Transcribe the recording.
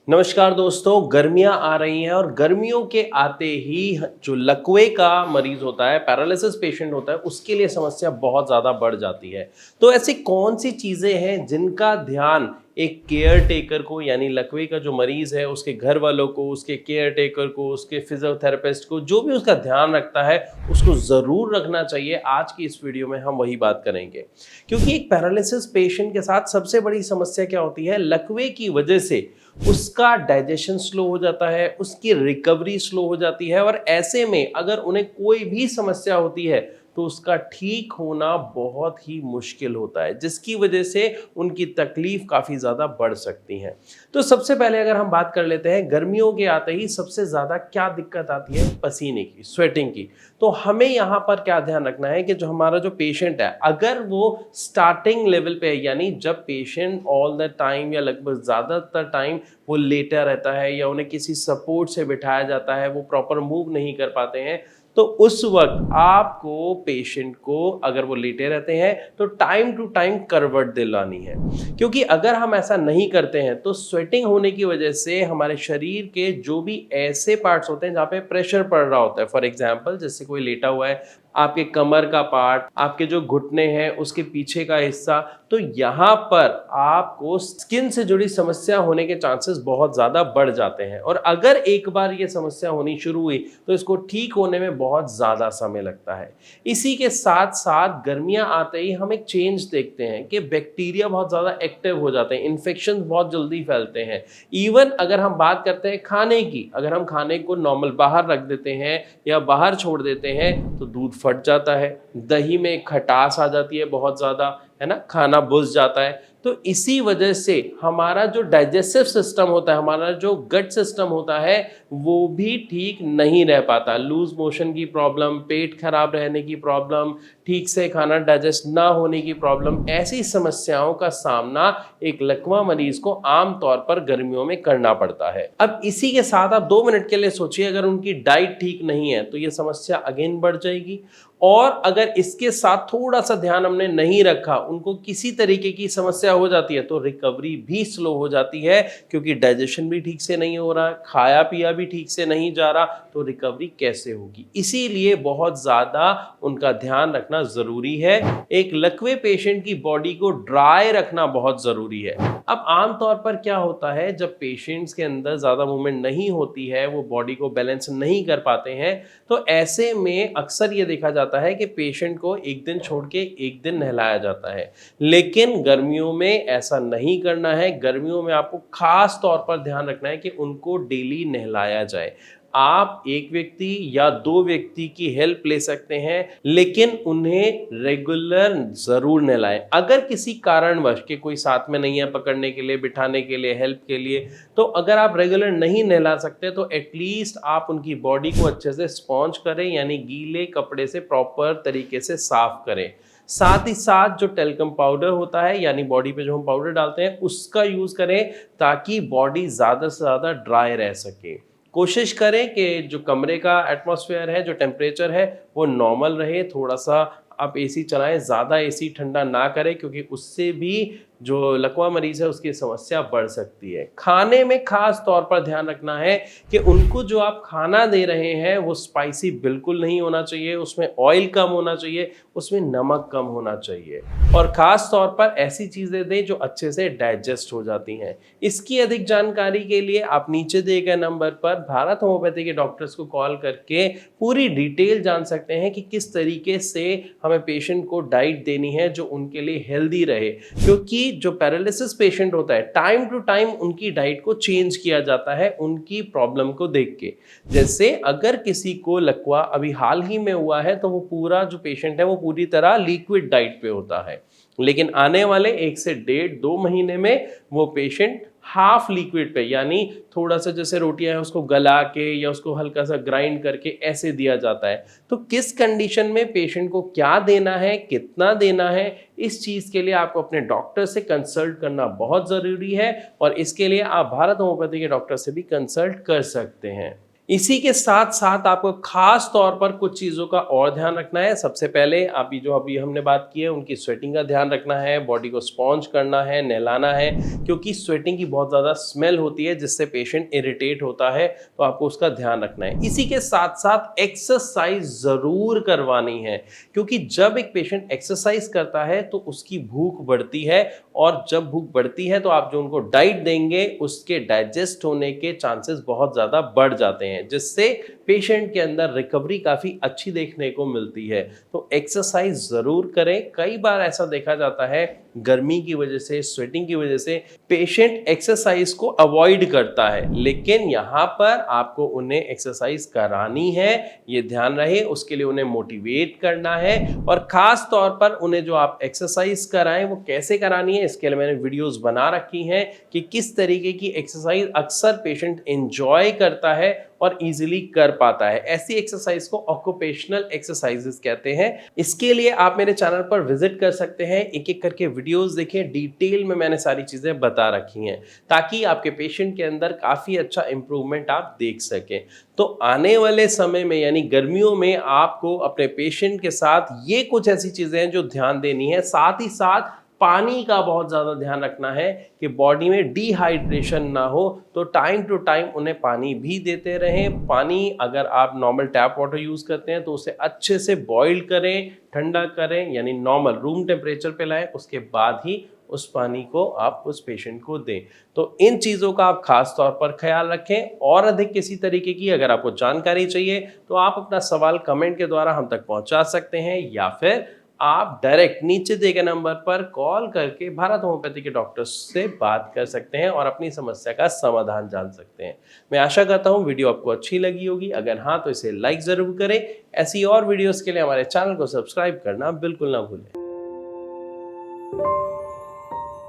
नमस्कार दोस्तों, गर्मियां आ रही हैं और गर्मियों के आते ही जो लकवे का मरीज होता है, पैरालिसिस पेशेंट होता है, उसके लिए समस्या बहुत ज़्यादा बढ़ जाती है। तो ऐसी कौन सी चीज़ें हैं जिनका ध्यान एक केयर टेकर को, यानी लकवे का जो मरीज है उसके घर वालों को, उसके केयर टेकर को, उसके फिजियोथेरेपिस्ट को, जो भी उसका ध्यान रखता है उसको ज़रूर रखना चाहिए। आज की इस वीडियो में हम वही बात करेंगे, क्योंकि एक पैरालिसिस पेशेंट के साथ सबसे बड़ी समस्या क्या होती है, लकवे की वजह से उसका डाइजेशन स्लो हो जाता है, उसकी रिकवरी स्लो हो जाती है और ऐसे में अगर उन्हें कोई भी समस्या होती है तो उसका ठीक होना बहुत ही मुश्किल होता है, जिसकी वजह से उनकी तकलीफ काफ़ी ज़्यादा बढ़ सकती है। तो सबसे पहले अगर हम बात कर लेते हैं, गर्मियों के आते ही सबसे ज़्यादा क्या दिक्कत आती है, पसीने की, स्वेटिंग की। तो हमें यहाँ पर क्या ध्यान रखना है कि जो हमारा जो पेशेंट है, अगर वो स्टार्टिंग लेवल पे है, यानी जब पेशेंट ऑल द टाइम या लगभग ज़्यादातर टाइम वो लेटा रहता है या उन्हें किसी सपोर्ट से बिठाया जाता है, वो प्रॉपर मूव नहीं कर पाते हैं, तो उस वक्त आपको पेशेंट को, अगर वो लेटे रहते हैं, तो टाइम टू टाइम करवट दिलानी है। क्योंकि अगर हम ऐसा नहीं करते हैं तो स्वेटिंग होने की वजह से हमारे शरीर के जो भी ऐसे पार्ट्स होते हैं जहाँ पे प्रेशर पड़ रहा होता है, फॉर एग्जाम्पल जैसे कोई लेटा हुआ है, आपके कमर का पार्ट, आपके जो घुटने हैं उसके पीछे का हिस्सा, तो यहाँ पर आपको स्किन से जुड़ी समस्या होने के चांसेस बहुत ज़्यादा बढ़ जाते हैं। और अगर एक बार ये समस्या होनी शुरू हुई तो इसको ठीक होने में बहुत ज़्यादा समय लगता है। इसी के साथ साथ गर्मियाँ आते ही हम एक चेंज देखते हैं कि बैक्टीरिया बहुत ज़्यादा एक्टिव हो जाते हैं, इन्फेक्शन बहुत जल्दी फैलते हैं। इवन अगर हम बात करते हैं खाने की, अगर हम खाने को नॉर्मल बाहर रख देते हैं या बाहर छोड़ देते हैं तो दूध फट जाता है, दही में खटास आ जाती है बहुत ज़्यादा, है ना, खाना बुझ जाता है। तो इसी वजह से हमारा जो डाइजेस्टिव सिस्टम होता है, हमारा जो गट सिस्टम होता है, वो भी ठीक नहीं रह पाता। लूज मोशन की प्रॉब्लम, पेट खराब रहने की प्रॉब्लम, ठीक से खाना डाइजेस्ट ना होने की प्रॉब्लम, ऐसी समस्याओं का सामना एक लकवा मरीज को आम तौर पर गर्मियों में करना पड़ता है। अब इसी के साथ आप 2 मिनट के लिए सोचिए, अगर उनकी डाइट ठीक नहीं है तो ये समस्या अगेन बढ़ जाएगी। और अगर इसके साथ थोड़ा सा ध्यान हमने नहीं रखा, उनको किसी तरीके की समस्या हो जाती है तो रिकवरी भी स्लो हो जाती है, क्योंकि डाइजेशन भी ठीक से नहीं हो रहा, खाया पिया भी ठीक से नहीं जा रहा, तो रिकवरी कैसे होगी। इसीलिए बहुत ज़्यादा उनका ध्यान रखना ज़रूरी है। एक लकवे पेशेंट की बॉडी को ड्राई रखना बहुत ज़रूरी है। अब आमतौर पर क्या होता है, जब पेशेंट्स के अंदर ज़्यादा मूवमेंट नहीं होती है, वो बॉडी को बैलेंस नहीं कर पाते हैं, तो ऐसे में अक्सर ये देखा जाता है कि पेशेंट को एक दिन छोड़ के एक दिन नहलाया जाता है। लेकिन गर्मियों में ऐसा नहीं करना है। गर्मियों में आपको खास तौर पर ध्यान रखना है कि उनको डेली नहलाया जाए। आप एक व्यक्ति या 2 व्यक्ति की हेल्प ले सकते हैं, लेकिन उन्हें रेगुलर ज़रूर नहलाएं। अगर किसी कारणवश के कोई साथ में नहीं है पकड़ने के लिए, बिठाने के लिए, हेल्प के लिए, तो अगर आप रेगुलर नहीं नहला सकते तो एटलीस्ट आप उनकी बॉडी को अच्छे से स्पॉन्ज करें, यानी गीले कपड़े से प्रॉपर तरीके से साफ करें। साथ ही साथ जो टेल्कम पाउडर होता है, यानी बॉडी पे जो हम पाउडर डालते हैं, उसका यूज़ करें ताकि बॉडी ज़्यादा से ज़्यादा ड्राई रह सके। कोशिश करें कि जो कमरे का एटमॉस्फेयर है, जो टेम्परेचर है, वो नॉर्मल रहे। थोड़ा सा आप एसी चलाएं, ज़्यादा एसी ठंडा ना करें, क्योंकि उससे भी जो लकवा मरीज है उसकी समस्या बढ़ सकती है। खाने में खास तौर पर ध्यान रखना है कि उनको जो आप खाना दे रहे हैं वो स्पाइसी बिल्कुल नहीं होना चाहिए, उसमें ऑयल कम होना चाहिए, उसमें नमक कम होना चाहिए, और ख़ास तौर पर ऐसी चीज़ें दें जो अच्छे से डाइजेस्ट हो जाती हैं। इसकी अधिक जानकारी के लिए आप नीचे दिए गए नंबर पर भारत होम्योपैथी के डॉक्टर्स को कॉल करके पूरी डिटेल जान सकते हैं कि किस तरीके से हमें पेशेंट को डाइट देनी है जो उनके लिए हेल्दी रहे। क्योंकि जो पैरालिसिस पेशेंट होता है, टाइम टू टाइम उनकी डाइट को चेंज किया जाता है उनकी प्रॉब्लम को देख के। जैसे अगर किसी को लकवा अभी हाल ही में हुआ है तो वो पूरा जो पेशेंट है वो पूरी तरह लिक्विड डाइट पे होता है, लेकिन आने वाले 1 से 1.5-2 महीने में वो पेशेंट हाफ लिक्विड पे, यानी थोड़ा सा जैसे रोटियां है उसको गला के या उसको हल्का सा ग्राइंड करके ऐसे दिया जाता है। तो किस कंडीशन में पेशेंट को क्या देना है, कितना देना है, इस चीज़ के लिए आपको अपने डॉक्टर से कंसल्ट करना बहुत ज़रूरी है, और इसके लिए आप भारत होम्योपैथी के डॉक्टर से भी कंसल्ट कर सकते हैं। इसी के साथ साथ आपको खास तौर पर कुछ चीज़ों का और ध्यान रखना है। सबसे पहले अभी हमने बात की है, उनकी स्वेटिंग का ध्यान रखना है, बॉडी को स्पॉन्ज करना है, नहलाना है, क्योंकि स्वेटिंग की बहुत ज़्यादा स्मेल होती है जिससे पेशेंट इरिटेट होता है, तो आपको उसका ध्यान रखना है। इसी के साथ साथ एक्सरसाइज ज़रूर करवानी है, क्योंकि जब एक पेशेंट एक्सरसाइज करता है तो उसकी भूख बढ़ती है, और जब भूख बढ़ती है तो आप जो उनको डाइट देंगे उसके डाइजेस्ट होने के चांसेस बहुत ज़्यादा बढ़ जाते हैं, जिससे पेशेंट के अंदर रिकवरी काफ़ी अच्छी देखने को मिलती है। तो एक्सरसाइज ज़रूर करें। कई बार ऐसा देखा जाता है गर्मी की वजह से, स्वेटिंग की वजह से पेशेंट एक्सरसाइज को अवॉइड करता है, लेकिन यहाँ पर आपको उन्हें एक्सरसाइज करानी है, ये ध्यान रहे। उसके लिए उन्हें मोटिवेट करना है, और खास तौर पर उन्हें जो आप एक्सरसाइज कराएं वो कैसे करानी है, इसके लिए मैंने वीडियोस बना रखी हैं कि किस तरीके की एक्सरसाइज अक्सर पेशेंट एंजॉय करता है और इजीली कर पाता है। ऐसी एक्सरसाइज को ऑक्यूपेशनल एक्सरसाइजेस कहते हैं। इसके लिए आप मेरे चैनल पर विजिट कर सकते हैं, एक एक करके वीडियोस देखें, डिटेल में मैंने सारी चीजें बता रखी हैं, ताकि आपके पेशेंट के अंदर काफी अच्छा इंप्रूवमेंट आप देख सकें। तो आने वाले समय में यानी गर्मियों में आपको अपने पेशेंट के साथ ये कुछ ऐसी चीजें हैं जो ध्यान देनी है। साथ ही साथ पानी का बहुत ज़्यादा ध्यान रखना है कि बॉडी में डिहाइड्रेशन ना हो, तो टाइम टू टाइम उन्हें पानी भी देते रहें। पानी अगर आप नॉर्मल टैप वाटर यूज़ करते हैं तो उसे अच्छे से बॉईल करें, ठंडा करें, यानी नॉर्मल रूम टेम्परेचर पे लाएं, उसके बाद ही उस पानी को आप उस पेशेंट को दें। तो इन चीज़ों का आप खास तौर पर ख्याल रखें। और अधिक किसी तरीके की अगर आपको जानकारी चाहिए तो आप अपना सवाल कमेंट के द्वारा हम तक पहुंचा सकते हैं, या फिर आप डायरेक्ट नीचे दिए गए नंबर पर कॉल करके भारत होम्योपैथी के डॉक्टर्स से बात कर सकते हैं और अपनी समस्या का समाधान जान सकते हैं। मैं आशा करता हूँ वीडियो आपको अच्छी लगी होगी। अगर हाँ तो इसे लाइक ज़रूर करें। ऐसी और वीडियोस के लिए हमारे चैनल को सब्सक्राइब करना बिल्कुल ना भूलें।